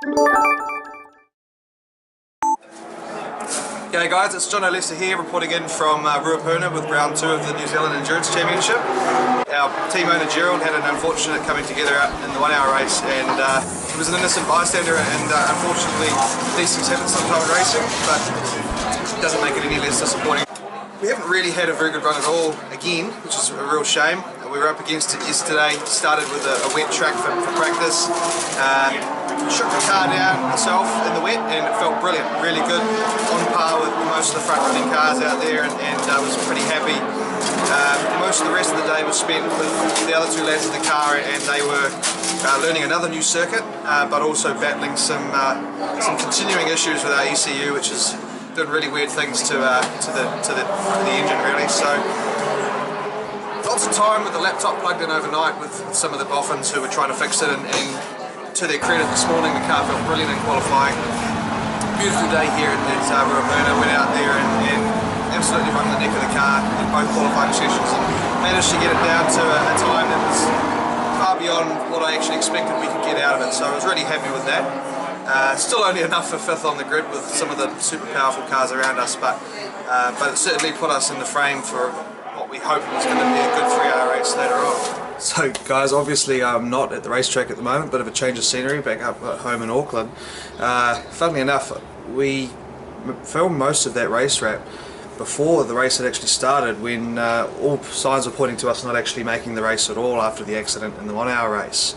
G'day guys, it's Jono Lester here reporting in from Ruapuna with round 2 of the New Zealand Endurance Championship. Our team owner Gerald had an unfortunate coming together out in the 1 hour race, and he was an innocent bystander, and unfortunately these things happen sometime in racing, but it doesn't make it any less disappointing. We haven't really had a very good run at all again, which is a real shame. We were up against it yesterday, started with a wet track for practice. Shook the car down myself in the wet and it felt brilliant, really good, on par with most of the front running cars out there, and I was pretty happy. Most of the rest of the day was spent with the other two lads in the car, and they were learning another new circuit, but also battling some continuing issues with our ECU, which is doing really weird things to the engine really. So lots of time with the laptop plugged in overnight with some of the boffins who were trying to fix it, and to their credit, this morning the car felt brilliant in qualifying. Beautiful day here at Ruapuna. Went out there and absolutely run the neck of the car in both qualifying sessions, and managed to get it down to a time that was far beyond what I actually expected we could get out of it. So I was really happy with that. Still only enough for 5th on the grid with some of the super powerful cars around us, but it certainly put us in the frame for what we hoped was going to be a good 3 hour race later on. So guys, obviously I'm not at the racetrack at the moment, bit of a change of scenery back up at home in Auckland. Funnily enough, we filmed most of that race wrap before the race had actually started, when all signs were pointing to us not actually making the race at all after the accident in the 1 hour race.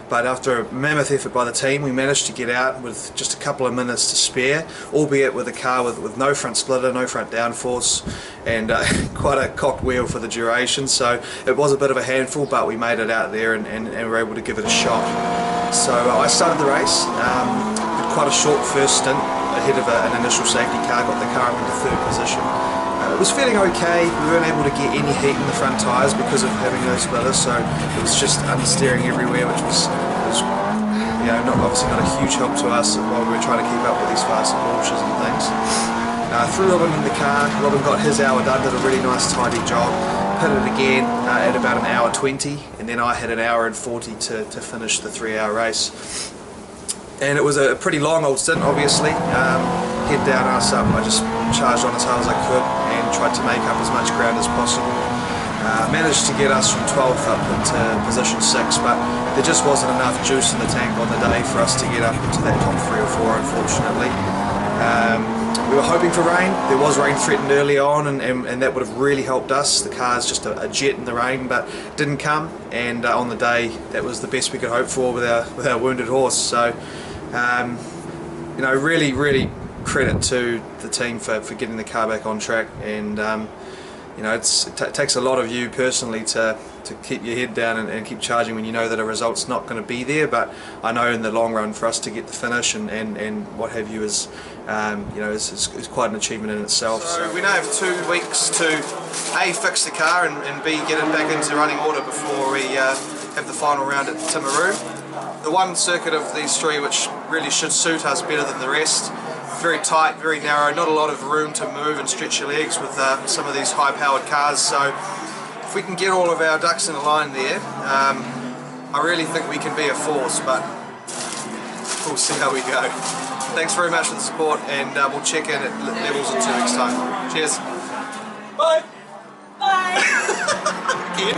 But after a mammoth effort by the team, we managed to get out with just a couple of minutes to spare, albeit with a car with no front splitter, no front downforce, and quite a cocked wheel for the duration. So it was a bit of a handful, but we made it out there and were able to give it a shot. So I started the race, did quite a short first stint ahead of an initial safety car, got the car into 3rd position. It was feeling okay. We weren't able to get any heat in the front tyres because of having no splitters, so it was just understeering everywhere, which was obviously not a huge help to us while we were trying to keep up with these fast Porsches and things. Threw Robin in the car. Robin got his hour done, did a really nice tidy job, pitted again at about an hour 20, and then I had an hour and 40 to finish the 3 hour race. And it was a pretty long old stint, obviously. Head down, ass up, I just charged on as hard as I could and tried to make up as much ground as possible. Managed to get us from 12th up into position 6, but there just wasn't enough juice in the tank on the day for us to get up into that top 3 or 4, unfortunately. We were hoping for rain. There was rain threatened early on, and that would have really helped us. The car's just a jet in the rain, but didn't come, and on the day that was the best we could hope for with our wounded horse. So really credit to the team for getting the car back on track, and it takes a lot of you personally to keep your head down and keep charging when you know that a result's not going to be there. But I know in the long run for us to get the finish and what have you is quite an achievement in itself. So we now have 2 weeks to A, fix the car, and B, get it back into running order before we have the final round at Timaru. The one circuit of these 3 which really should suit us better than the rest. Very tight, very narrow, not a lot of room to move and stretch your legs with some of these high-powered cars. So if we can get all of our ducks in a line there, I really think we can be a force, but we'll see how we go. Thanks very much for the support, and we'll check in at levels in 2 weeks' time. Cheers. Bye. Bye. Again.